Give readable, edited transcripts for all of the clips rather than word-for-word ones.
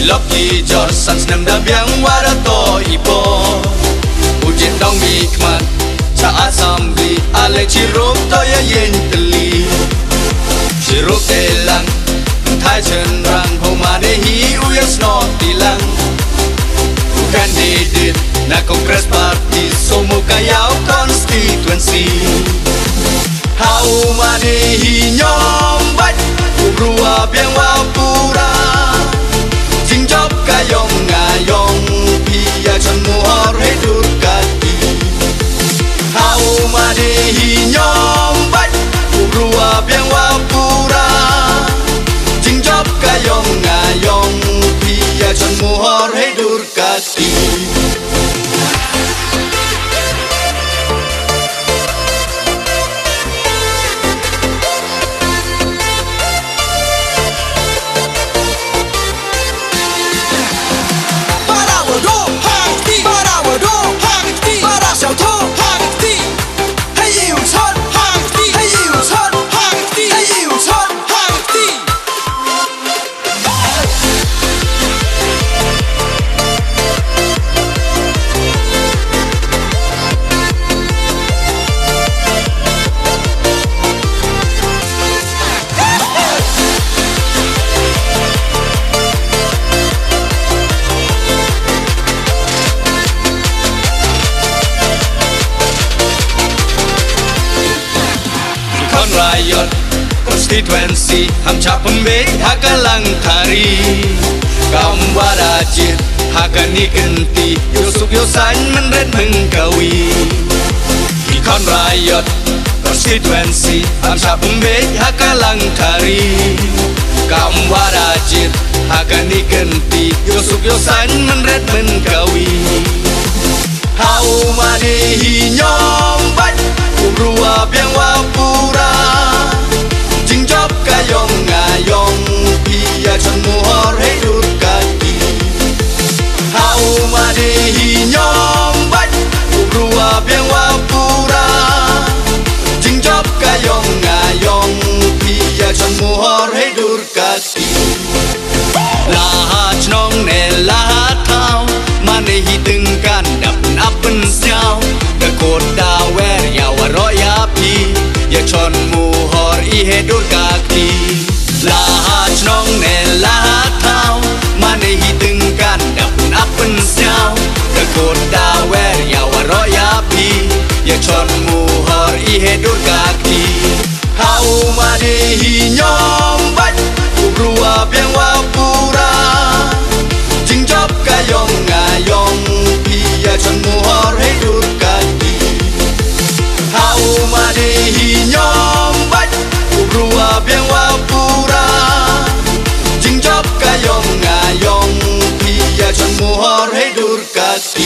Loki George Sans nem da biang wara to ipo Ujit dong mi kmat Cha assembly Ale chirup to ya yen teli Chirup telang Thai chen rang Homa de hi uyas no tilang Candidate na Congress Party Somo kayao constituency Hauma de hi nyom bách Rua biang wa pura Jingjop kayong ngayong Pia chon muhor he durkati Hauma de hi nyom bách Rua biang wa pura Jingjop kayong ngayong Pia chon muhor he durkati Riot constituency ham cha pembe hakalang thari kaum warajit hakani genti yusuk yusan menret mengkawi ikon riot constituency ham cha pembe hakalang thari kaum warajit hakani genti yusuk yusan menret mengkawi hauma de hi nyom bách Rua biang wa pura Jingjop kayong ngayong Pia chon muhor he durkati Hauma de hi nyom bách Rua biang wa pura Jingjop kayong ngayong Pia chon muhor he durkati Lahat nong ne lahat thao Mane hi tengkan dapen apen siao Dekot dawer ya waro ya pi Ya chon muhor ihe durkati Lahat nong ne lahat thao Mane hi tengkan dapen apen siao Dekot dawer ya waro ya pi Ya chon muhor ihe durkati Hauma de hi nyom bách Rua biang wa pura Jingjop kayong ngayong Pia chon muhor he durkati Hauma de hi nyom bách Rua biang wa pura Jingjop kayong ngayong Pia chon muhor he durkati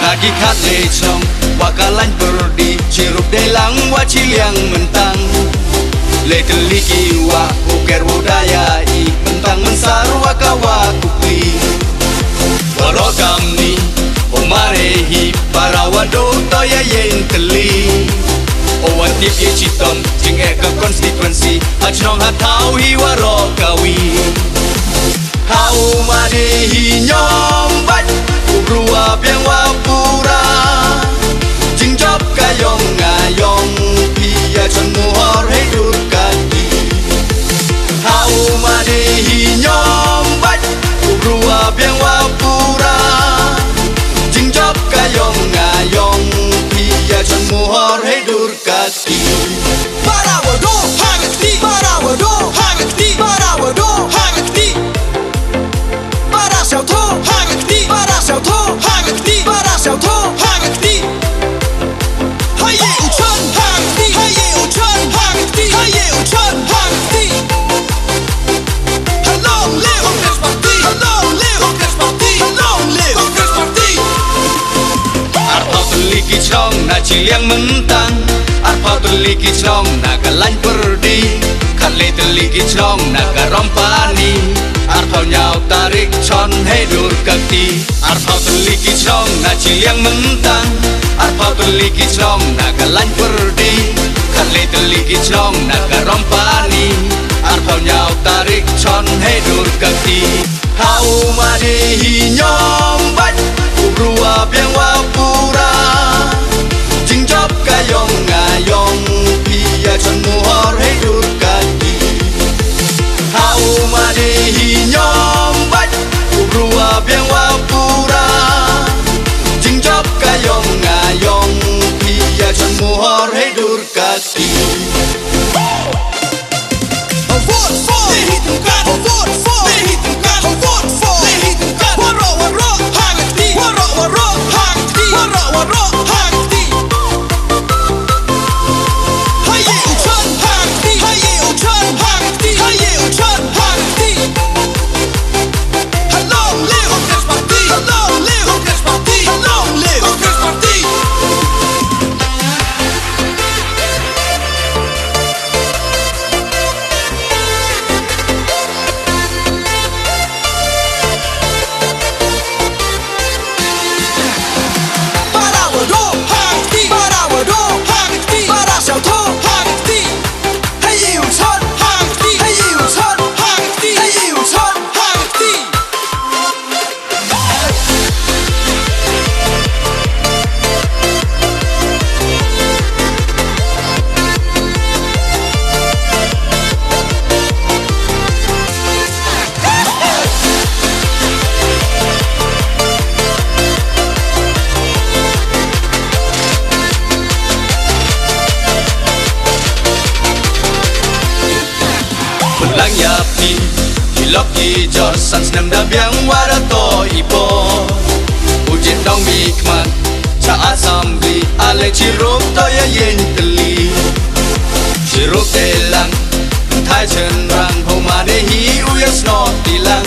Lagi kat lechong wakalan perdi Cirup delang waciliang mentang Le teliki wa uker budaya I mentang mensar wakawa kukli Warogam ni omarehi para wado toya yen teli วันที่พี่ชิตอมจึงแอกกับคอนสติทเวนซีหักน้องหักเท้าฮีวารอกาวีเฮามาดีฮียอมบัดกูรู้ว่าเพียงว่าปูราจึงจบกายองงายองพี่อยากชนมูฮอร์ให้ดูกันดีเฮามาดีฮียอมบัดกูรู้ว่าเพียงว่าปูราจึงจบกายองงายองพี่อยากชนมูฮอร์ให้ดูกันดี Parawado hagati Parawado hagati Parawado hagati Para 小偷 hagati Para 小偷 hagati Para 小偷 hagati Haye uchan hagati Haye uchan hagati Haye uchan hagati Hello live Congress Party Hello live Congress Party Hello live Congress Party อาร์พาวตุลีกิชองนาจิเลียงมึงตังอาร์พาวตุลีกิชองนากะลันปรดีคันเลตุลีกิชองนากะรอมปานีอาร์พาวยาวตาริกชอนให้ดูกักตีอาร์พาวตุลีกิชองนาจิเลียงมึงตังอาร์พาวตุลีกิชองนากะลันปรดีคันเลตุลีกิชองนากะรอมปานีอาร์พาวยาวตาริกชอนให้ดูกักตีเฮามาดีฮียอมบัดกูรู้ว่าเพียงว่าปูราจึงจบกายองงายองพี่อยากชนมูฮอร์ให้ดูกันดีเฮามาดีฮียอมบัดกูรู้ว่าเพียงว่าปูราจึงจบกายองงายองพี่อยากชนมูฮอร์ให้ดูกันดี Vote for Lehitungan Vote for Lehitungan Vote for Lehitungan Waro hagati Waro hagati Waro hagati Haye uchan hagati Haye uchan hagati Haye uchan hagati Hello live Congress Party Hello live Congress Party Hello live Congress Party Parawado hagati Parawado hagati Para 小偷 hagati Haye uchan hagati Haye uchan hagati Haye uchan hagati Pulang yapi Hiloki Johnson Senam dabiang warato ipo Ujit dong bikman Ca asambli Ale cirup toya yen teli Cirup telang Thai chen rang Homa dehi uyas no tilang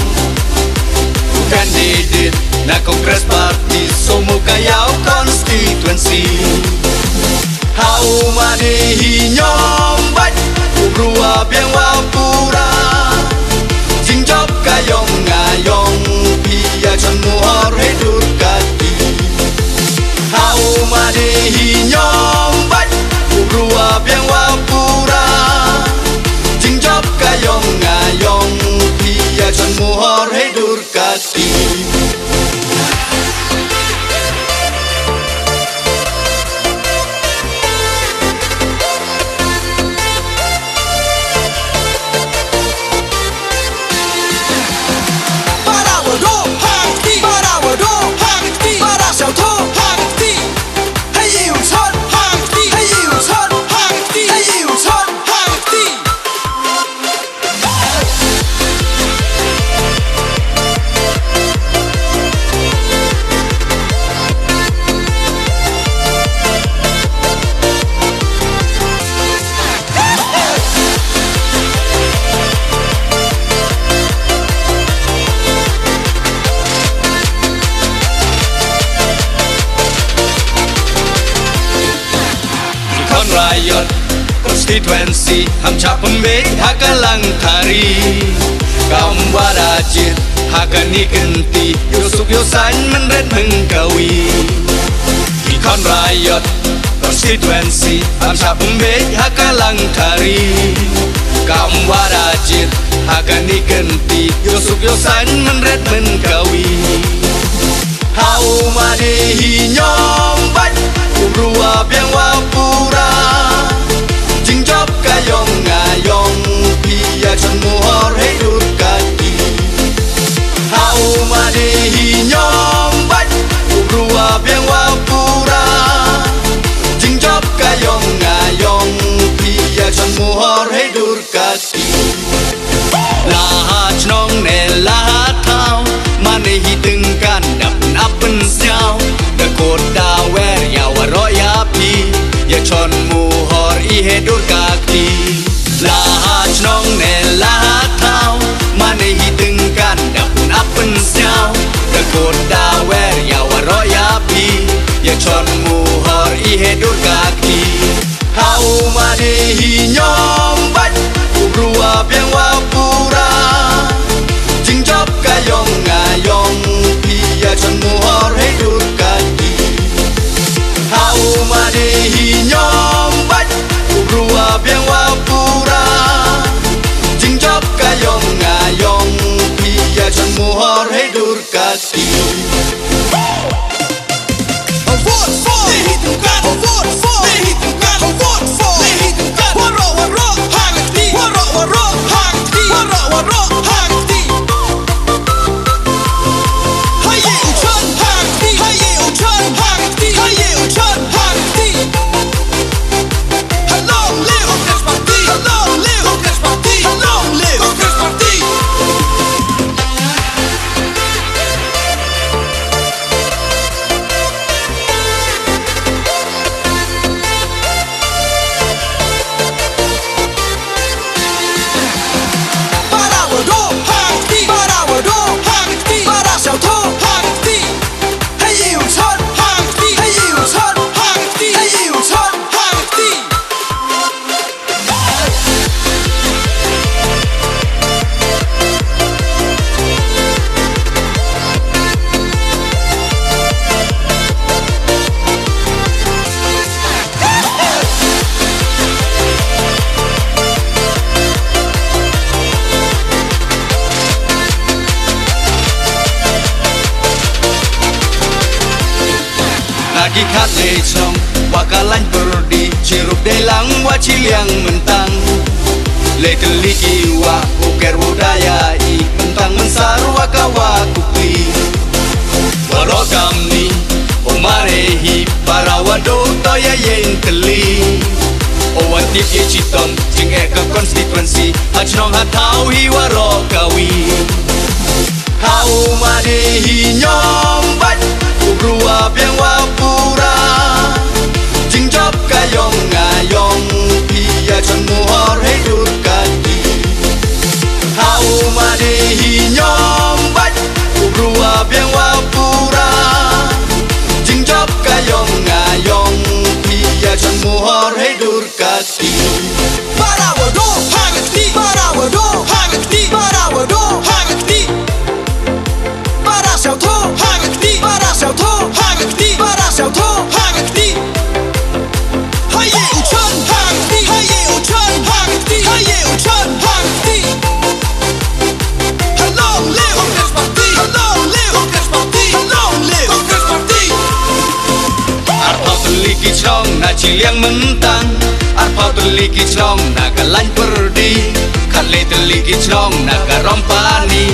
Bukan didit Na Congress Party Somu kayau constituency Hau ma dehi nyom bạch Ku rua biang wa pura Jing job kayong ngayong Pia chon mu hor he dur kati Hau ma dehi nyom bạch Ku rua biang wa pura Jing job kayong ngayong Pia chon mu hor he dur kati Parawado hagati Parawado hagati Para 小偷 hagati Haye uchan hagati Haye uchan hagati Haye uchan hagati Kon riot constituency ham cha pembek hakalang thari kaum warajit hakani genti yusuk yusan menret mengkawi Kon riot constituency Amsa pembej hakalang tari Kaum warajit hakani genti Yosuk yosan menret menkawi Hau madihi nyombat Ubrua biang wapura Jingjop kayong ngayong Pia chan muhor hidur kaki Hau madihi nyombat Ubrua biang wapura Jingjop kayong ngayong Pia chan muhor hidur kaki Lahat nong ne lahat tau Mani hitengkan dapun apen siau Dekot dawer ya waro ya pi Ya chon muhor ihedur kaki Lahat nong ne lahat tau Mani hitengkan dapun apen siau Dekot dawer ya waro ya pi Ya chon muhor ihedur kaki Hau madihi nyombat Ubrua biang wapura Jingjop kayong ngayong Pia chan muhor hidur kaki Hau madihi nyombat Ubrua biang wapura Jingjop kayong ngayong Pia chan muhor hidur kaki Vote for Dihitungkan Vote for Dihitungkan Vote for Dihitungkan Waro waro hangti Waro waro hangti Waro waro hangti Haye uchan hangti Haye uchan hangti Haye uchan hangti Halong live Congress Party Halong live Congress Party Halong live Congress Party Lagi kat lecong Wakalan perdi Cirup delang waciliang mentang Le teliki wa uker budaya I mentang mensar wakawa kupi Warogam ni Omarehi para wado toya yen teli Owan tip ye citom Jing eka konstituensi Hajnong hatau hi warokawi Hau madihi nyombat Ubrua biang wapura Jingjop kayong ngayong Pia chan muhor hidur kaki Hau madihi nyombat Ubrua biang wapura Jingjop kayong ngayong Pia chan muhor hidur kaki Para wado hangti Para wado hangti Para wado hangti Para xiao tho hangti Para xiao tho hangti Para xiao tho hangti Haye uchan hangti Haye uchan hangti Haye uchan hangti Halong live Congress Party Halong live Congress Party Halong live Congress Party Arpau teliki cong na ciliang mentang Arpau teliki cong na kalan perdi Kale teliki cong na karompani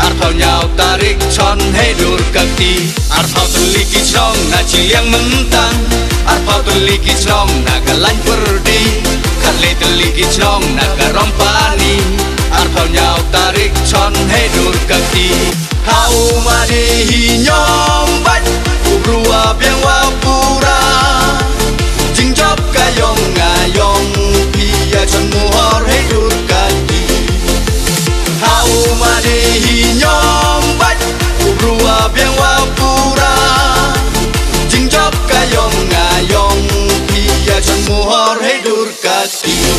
Arpau nyau tarik con hidur kaki Arpau teliki cong na ciliang mentang Arpau teliki cong na kalan perdi Kale teliki cong na karompani Arpau nyau tarik con hidur kaki Hau madihi nyombat Ubrua biang wapura Jingjop kayong ngayong Pia chan muhor hidur kaki Hau madihi nyombat Ubrua biang wapura Jingjop kayong ngayong Pia chan muhor hidur kaki